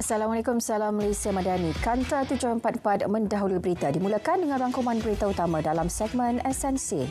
Assalamualaikum, salam Malaysia Madani. Kanta 744 mendahului berita dimulakan dengan rangkuman berita utama dalam segmen Esensi.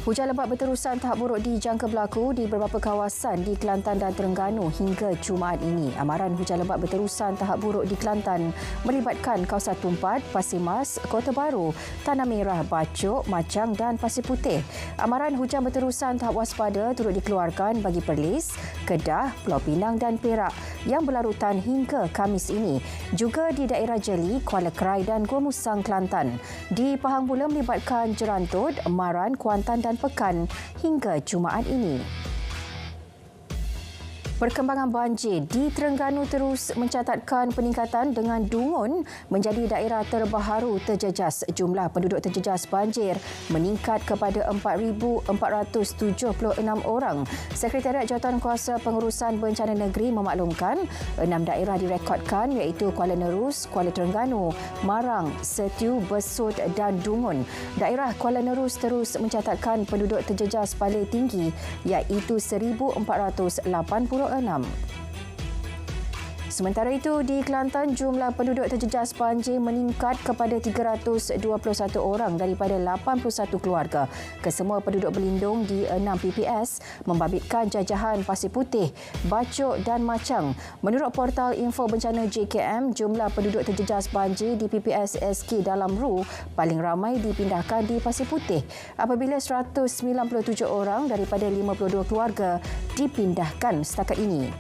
Hujan lebat berterusan tahap buruk dijangka berlaku di beberapa kawasan di Kelantan dan Terengganu hingga Jumaat ini. Amaran hujan lebat berterusan tahap buruk di Kelantan melibatkan kawasan Tumpat, Pasir Mas, Kota Baru, Tanah Merah, Bacok, Machang dan Pasir Putih. Amaran hujan berterusan tahap waspada turut dikeluarkan bagi Perlis, Kedah, Pulau Pinang dan Perak yang berlarutan hingga Khamis ini. Juga di daerah Jeli, Kuala Kerai dan Gua Musang, Kelantan. Di Pahang pula melibatkan Jerantut, Maran, Kuantan dan Pekan hingga Jumaat ini. Perkembangan banjir di Terengganu terus mencatatkan peningkatan dengan Dungun menjadi daerah terbaharu terjejas. Jumlah penduduk terjejas banjir meningkat kepada 4,476 orang. Sekretariat Jawatankuasa Pengurusan Bencana Negeri memaklumkan 6 daerah direkodkan iaitu Kuala Nerus, Kuala Terengganu, Marang, Setiu, Besut dan Dungun. Daerah Kuala Nerus terus mencatatkan penduduk terjejas paling tinggi iaitu 1,486. Sementara itu, di Kelantan, jumlah penduduk terjejas banjir meningkat kepada 321 orang daripada 81 keluarga. Kesemua penduduk berlindung di 6 PPS membabitkan jajahan Pasir Putih, Bacok dan Machang. Menurut portal info bencana JKM, jumlah penduduk terjejas banjir di PPS SK Dalam Ru paling ramai dipindahkan di Pasir Putih apabila 197 orang daripada 52 keluarga dipindahkan setakat ini.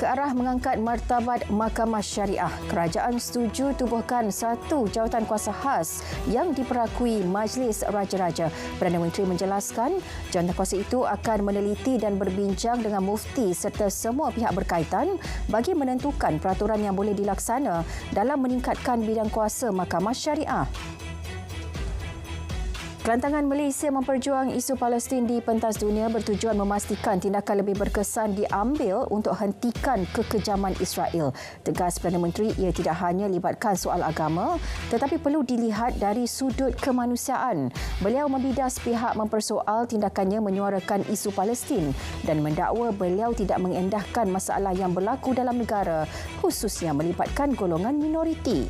Ke arah mengangkat martabat Mahkamah Syariah, kerajaan setuju tubuhkan satu jawatankuasa khas yang diperakui Majlis Raja-Raja. Perdana Menteri menjelaskan jawatankuasa itu akan meneliti dan berbincang dengan mufti serta semua pihak berkaitan bagi menentukan peraturan yang boleh dilaksana dalam meningkatkan bidang kuasa Mahkamah Syariah. Kelantangan Malaysia memperjuang isu Palestin di pentas dunia bertujuan memastikan tindakan lebih berkesan diambil untuk hentikan kekejaman Israel. Tegas Perdana Menteri, ia tidak hanya libatkan soal agama tetapi perlu dilihat dari sudut kemanusiaan. Beliau membidas pihak mempersoal tindakannya menyuarakan isu Palestin dan mendakwa beliau tidak mengendahkan masalah yang berlaku dalam negara, khususnya melibatkan golongan minoriti.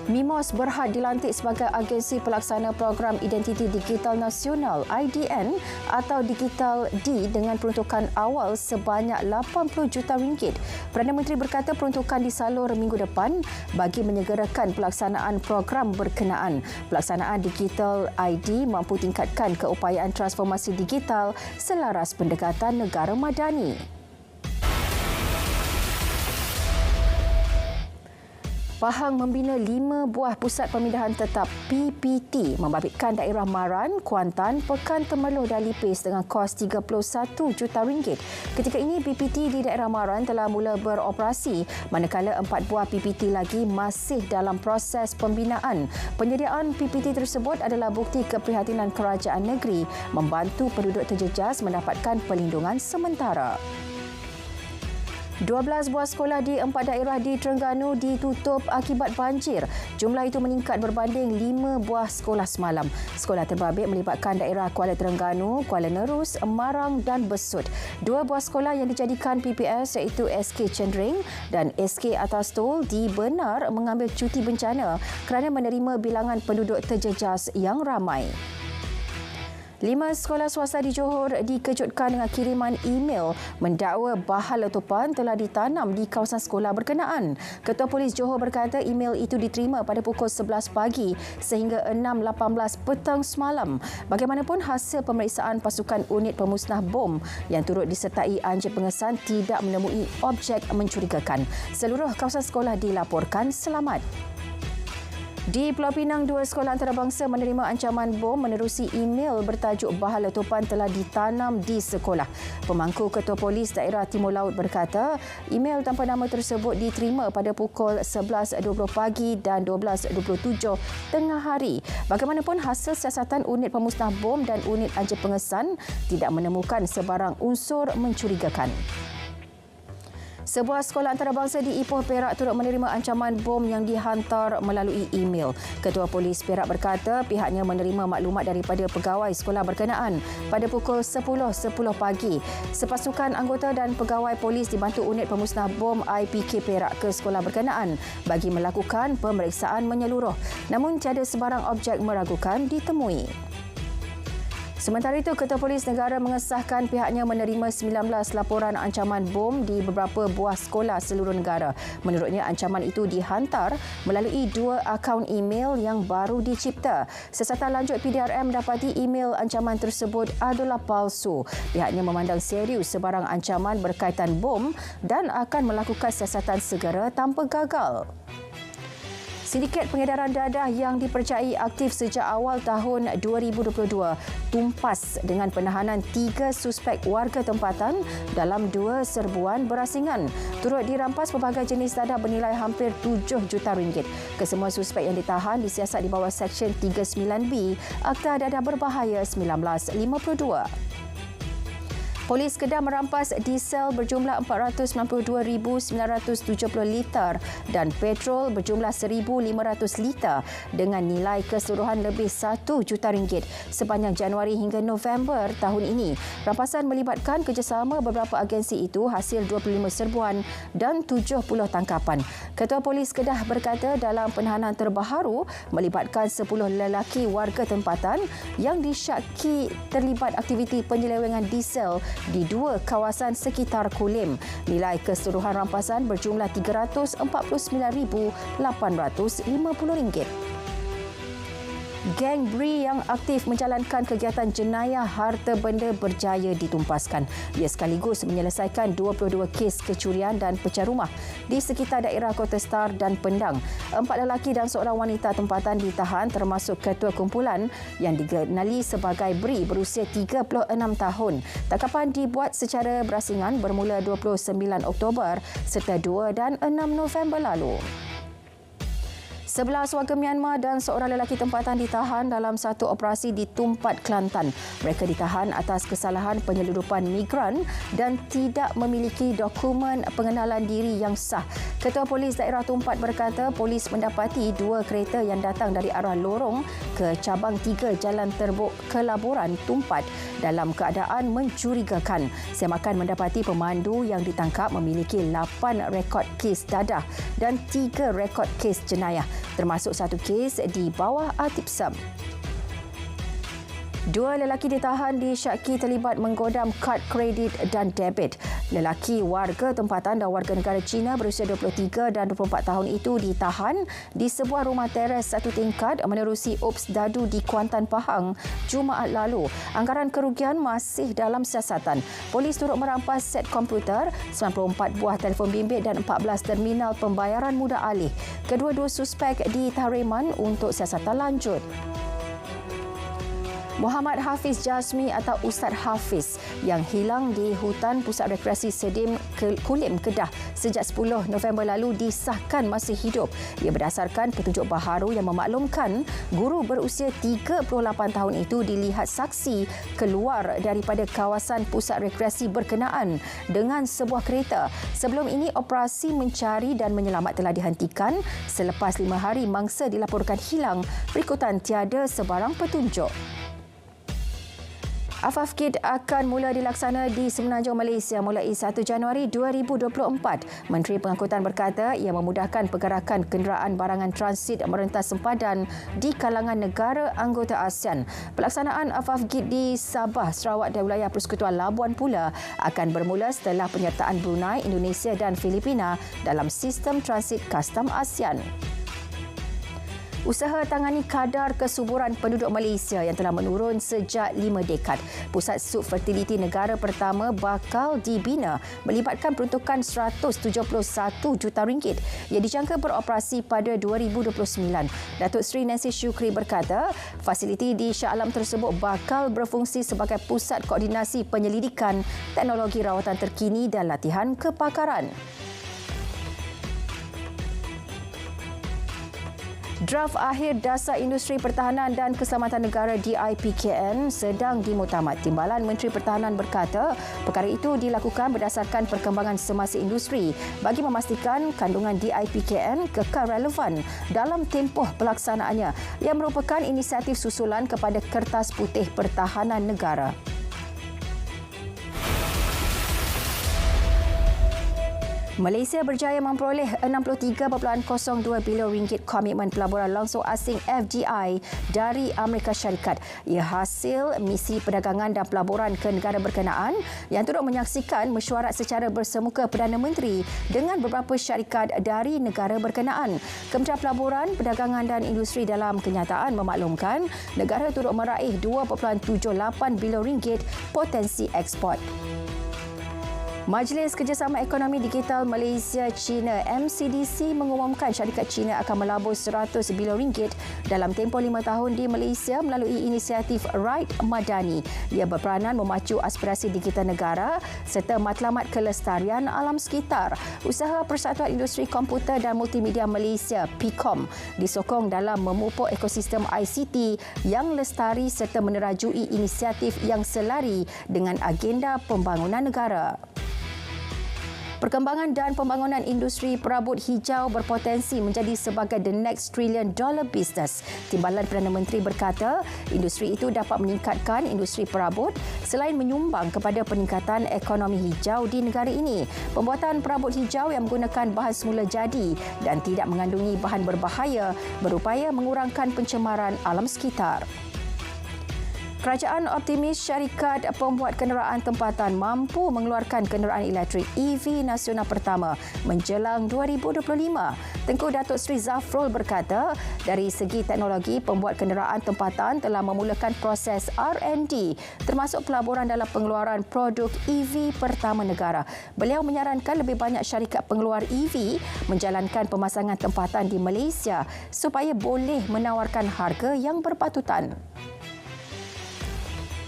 MIMOS berhad dilantik sebagai agensi pelaksana program Identiti Digital Nasional IDN atau Digital D dengan peruntukan awal sebanyak RM80 juta. Perdana Menteri berkata peruntukan disalur minggu depan bagi menyegerakan pelaksanaan program berkenaan. Pelaksanaan Digital ID mampu tingkatkan keupayaan transformasi digital selaras pendekatan negara madani. Pahang membina 5 buah pusat pemindahan tetap PPT membabitkan daerah Maran, Kuantan, Pekan, Temerloh dan Lipis dengan kos RM31 juta. Ketika ini PPT di daerah Maran telah mula beroperasi manakala 4 buah PPT lagi masih dalam proses pembinaan. Penyediaan PPT tersebut adalah bukti keprihatinan kerajaan negeri membantu penduduk terjejas mendapatkan perlindungan sementara. 12 buah sekolah di 4 daerah di Terengganu ditutup akibat banjir. Jumlah itu meningkat berbanding 5 buah sekolah semalam. Sekolah terbabit melibatkan daerah Kuala Terengganu, Kuala Nerus, Marang dan Besut. 2 buah sekolah yang dijadikan PPS iaitu SK Cendring dan SK Atas Tol dibenar mengambil cuti bencana kerana menerima bilangan penduduk terjejas yang ramai. 5 sekolah swasta di Johor dikejutkan dengan kiriman email mendakwa bahal letupan telah ditanam di kawasan sekolah berkenaan. Ketua Polis Johor berkata email itu diterima pada pukul 11 pagi sehingga 6.18 petang semalam. Bagaimanapun, hasil pemeriksaan pasukan unit pemusnah bom yang turut disertai anjing pengesan tidak menemui objek mencurigakan. Seluruh kawasan sekolah dilaporkan selamat. Di Pulau Pinang, 2 sekolah antarabangsa menerima ancaman bom menerusi email bertajuk bahal letupan telah ditanam di sekolah. Pemangku Ketua Polis Daerah Timur Laut berkata, email tanpa nama tersebut diterima pada pukul 11.20 pagi dan 12.27 tengah hari. Bagaimanapun, hasil siasatan unit pemusnah bom dan unit anjing pengesan tidak menemukan sebarang unsur mencurigakan. Sebuah sekolah antarabangsa di Ipoh, Perak turut menerima ancaman bom yang dihantar melalui email. Ketua Polis Perak berkata pihaknya menerima maklumat daripada pegawai sekolah berkenaan pada pukul 10.10 pagi. Sepasukan anggota dan pegawai polis dibantu unit pemusnah bom IPK Perak ke sekolah berkenaan bagi melakukan pemeriksaan menyeluruh. Namun tiada sebarang objek meragukan ditemui. Sementara itu, Ketua Polis Negara mengesahkan pihaknya menerima 19 laporan ancaman bom di beberapa buah sekolah seluruh negara. Menurutnya, ancaman itu dihantar melalui 2 akaun email yang baru dicipta. Siasatan lanjut PDRM mendapati email ancaman tersebut adalah palsu. Pihaknya memandang serius sebarang ancaman berkaitan bom dan akan melakukan siasatan segera tanpa gagal. Sindiket pengedaran dadah yang dipercayai aktif sejak awal tahun 2022 tumpas dengan penahanan 3 suspek warga tempatan dalam 2 serbuan berasingan. Turut dirampas pelbagai jenis dadah bernilai hampir 7 juta ringgit. Kesemua suspek yang ditahan disiasat di bawah Seksyen 39B Akta Dadah Berbahaya 1952. Polis Kedah merampas diesel berjumlah 492,970 liter dan petrol berjumlah 1,500 liter dengan nilai keseluruhan lebih 1 juta ringgit sepanjang Januari hingga November tahun ini. Rampasan melibatkan kerjasama beberapa agensi itu hasil 25 serbuan dan 70 tangkapan. Ketua Polis Kedah berkata dalam penahanan terbaru melibatkan 10 lelaki warga tempatan yang disyaki terlibat aktiviti penyelewengan diesel di 2 kawasan sekitar Kulim. Nilai keseluruhan rampasan berjumlah RM349,850. Geng BRI yang aktif menjalankan kegiatan jenayah harta benda berjaya ditumpaskan. Ia sekaligus menyelesaikan 22 kes kecurian dan pecah rumah di sekitar daerah Kota Star dan Pendang. 4 lelaki dan seorang wanita tempatan ditahan termasuk ketua kumpulan yang dikenali sebagai BRI berusia 36 tahun. Tangkapan dibuat secara berasingan bermula 29 Oktober serta 2 dan 6 November lalu. 11 warga Myanmar dan seorang lelaki tempatan ditahan dalam satu operasi di Tumpat, Kelantan. Mereka ditahan atas kesalahan penyeludupan migran dan tidak memiliki dokumen pengenalan diri yang sah. Ketua Polis Daerah Tumpat berkata polis mendapati 2 kereta yang datang dari arah Lorong ke cabang 3 Jalan Terbuk Kelaburan, Tumpat dalam keadaan mencurigakan. Semakan mendapati pemandu yang ditangkap memiliki 8 rekod kes dadah dan 3 rekod kes jenayah, termasuk 1 kes di bawah Atipsam. 2 lelaki ditahan disyaki terlibat menggodam kad kredit dan debit. Lelaki warga tempatan dan warga negara Cina berusia 23 dan 24 tahun itu ditahan di sebuah rumah teres 1 tingkat menerusi Ops Dadu di Kuantan, Pahang Jumaat lalu. Anggaran kerugian masih dalam siasatan. Polis turut merampas set komputer, 94 buah telefon bimbit dan 14 terminal pembayaran mudah alih. Kedua-dua suspek ditariman untuk siasatan lanjut. Muhammad Hafiz Jasmi atau Ustaz Hafiz yang hilang di hutan pusat rekreasi Sedim Kulim, Kedah sejak 10 November lalu disahkan masih hidup. Ia berdasarkan petunjuk baharu yang memaklumkan guru berusia 38 tahun itu dilihat saksi keluar daripada kawasan pusat rekreasi berkenaan dengan sebuah kereta. Sebelum ini, operasi mencari dan menyelamat telah dihentikan selepas 5 hari mangsa dilaporkan hilang berikutan tiada sebarang petunjuk. Afafkid akan mula dilaksana di Semenanjung Malaysia mulai 1 Januari 2024. Menteri Pengangkutan berkata ia memudahkan pergerakan kenderaan barangan transit merentas sempadan di kalangan negara anggota ASEAN. Pelaksanaan Afafkid di Sabah, Sarawak dan wilayah Persekutuan Labuan pula akan bermula setelah penyertaan Brunei, Indonesia dan Filipina dalam sistem transit kastam ASEAN. Usaha tangani kadar kesuburan penduduk Malaysia yang telah menurun sejak 5 dekad. Pusat Sub Fertiliti Negara pertama bakal dibina melibatkan peruntukan RM171 juta. Ia dijangka beroperasi pada 2029. Datuk Seri Nancy Shukri berkata, fasiliti di Shah Alam tersebut bakal berfungsi sebagai pusat koordinasi penyelidikan, teknologi rawatan terkini dan latihan kepakaran. Draft akhir Dasar Industri Pertahanan dan Keselamatan Negara DIPKN sedang dimuktamad. Timbalan Menteri Pertahanan berkata perkara itu dilakukan berdasarkan perkembangan semasa industri bagi memastikan kandungan DIPKN kekal relevan dalam tempoh pelaksanaannya yang merupakan inisiatif susulan kepada Kertas Putih Pertahanan Negara. Malaysia berjaya memperoleh RM63.02 bilion komitmen pelaburan langsung asing FDI dari Amerika Syarikat. Ia hasil misi perdagangan dan pelaburan ke negara berkenaan yang turut menyaksikan mesyuarat secara bersemuka Perdana Menteri dengan beberapa syarikat dari negara berkenaan. Kementerian Pelaburan, Perdagangan dan Industri dalam kenyataan memaklumkan negara turut meraih RM2.78 bilion potensi ekspor. Majlis Kerjasama Ekonomi Digital Malaysia-China MCDC mengumumkan syarikat China akan melabur RM100 bilion dalam tempoh 5 tahun di Malaysia melalui inisiatif Right Madani. Ia berperanan memacu aspirasi digital negara serta matlamat kelestarian alam sekitar. Usaha Persatuan Industri Komputer dan Multimedia Malaysia PIKOM disokong dalam memupuk ekosistem ICT yang lestari serta menerajui inisiatif yang selari dengan agenda pembangunan negara. Perkembangan dan pembangunan industri perabot hijau berpotensi menjadi sebagai the next $1 trillion business. Timbalan Perdana Menteri berkata, industri itu dapat meningkatkan industri perabot selain menyumbang kepada peningkatan ekonomi hijau di negara ini. Pembuatan perabot hijau yang menggunakan bahan semula jadi dan tidak mengandungi bahan berbahaya berupaya mengurangkan pencemaran alam sekitar. Kerajaan optimis syarikat pembuat kenderaan tempatan mampu mengeluarkan kenderaan elektrik EV nasional pertama menjelang 2025. Tengku Datuk Seri Zafrul berkata, dari segi teknologi, pembuat kenderaan tempatan telah memulakan proses R&D termasuk pelaburan dalam pengeluaran produk EV pertama negara. Beliau menyarankan lebih banyak syarikat pengeluar EV menjalankan pemasangan tempatan di Malaysia supaya boleh menawarkan harga yang berpatutan.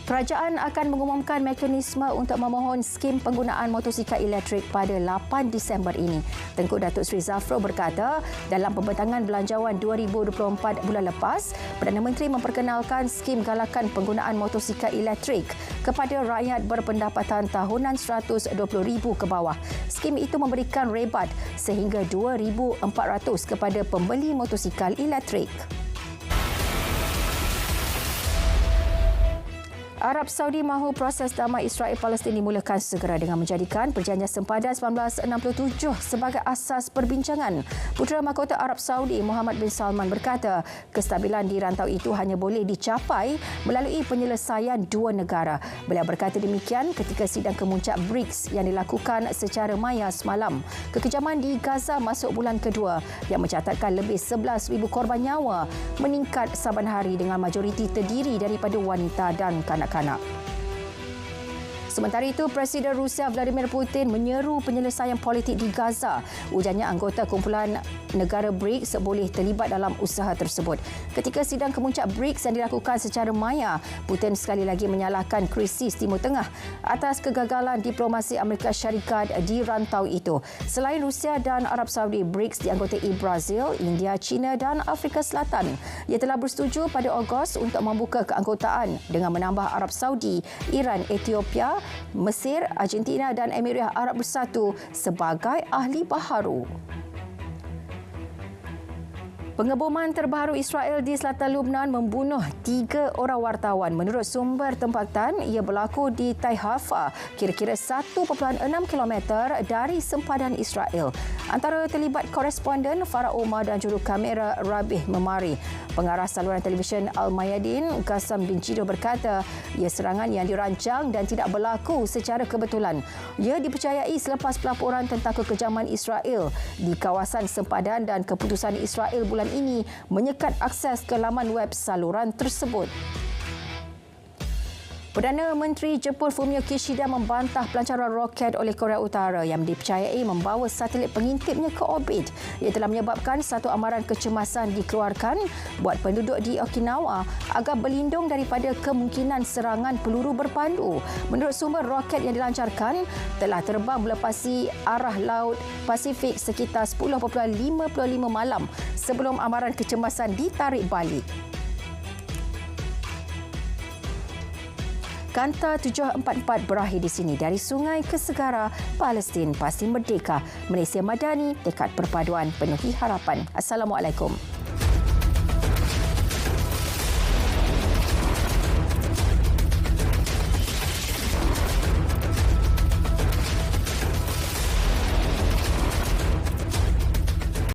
Kerajaan akan mengumumkan mekanisme untuk memohon skim penggunaan motosikal elektrik pada 8 Disember ini. Tengku Datuk Seri Zafrul berkata, dalam pembentangan belanjawan 2024 bulan lepas, Perdana Menteri memperkenalkan skim galakan penggunaan motosikal elektrik kepada rakyat berpendapatan tahunan RM120,000 ke bawah. Skim itu memberikan rebat sehingga RM2,400 kepada pembeli motosikal elektrik. Arab Saudi mahu proses damai Israel-Palestin dimulakan segera dengan menjadikan Perjanjian Sempadan 1967 sebagai asas perbincangan. Putera Mahkota Arab Saudi Muhammad bin Salman berkata, kestabilan di rantau itu hanya boleh dicapai melalui penyelesaian dua negara. Beliau berkata demikian ketika sidang kemuncak BRICS yang dilakukan secara maya semalam. Kekejaman di Gaza masuk bulan kedua yang mencatatkan lebih 11,000 korban nyawa meningkat saban hari dengan majoriti terdiri daripada wanita dan kanak-kanak. Sementara itu, Presiden Rusia Vladimir Putin menyeru penyelesaian politik di Gaza. Ujarnya anggota kumpulan negara BRICS boleh terlibat dalam usaha tersebut. Ketika sidang kemuncak BRICS yang dilakukan secara maya, Putin sekali lagi menyalahkan krisis Timur Tengah atas kegagalan diplomasi Amerika Syarikat di rantau itu. Selain Rusia dan Arab Saudi, BRICS dianggotai Brazil, India, China dan Afrika Selatan. Ia telah bersetuju pada Ogos untuk membuka keanggotaan dengan menambah Arab Saudi, Iran, Ethiopia, Mesir, Argentina dan Emirat Arab Bersatu sebagai ahli baharu. Pengeboman terbaru Israel di selatan Lebanon membunuh 3 orang wartawan. Menurut sumber tempatan, ia berlaku di Taihafa, kira-kira 1.6 km dari sempadan Israel. Antara terlibat koresponden Farah Umar dan juru kamera Rabih Memari. Pengarah saluran televisyen Al-Mayadin, Qassam bin Jido berkata, ia serangan yang dirancang dan tidak berlaku secara kebetulan. Ia dipercayai selepas pelaporan tentang kekejaman Israel di kawasan sempadan dan keputusan Israel bulan ini menyekat akses ke laman web saluran tersebut. Perdana Menteri Jepun Fumio Kishida membantah pelancaran roket oleh Korea Utara yang dipercayai membawa satelit pengintipnya ke orbit. Ia telah menyebabkan satu amaran kecemasan dikeluarkan buat penduduk di Okinawa agar berlindung daripada kemungkinan serangan peluru berpandu. Menurut sumber, roket yang dilancarkan telah terbang melepasi arah Laut Pasifik sekitar 10.55 malam sebelum amaran kecemasan ditarik balik. Kanta 744 berakhir di sini. Dari sungai ke segara, Palestin pasti merdeka. Malaysia Madani, tekad perpaduan penuhi harapan. Assalamualaikum.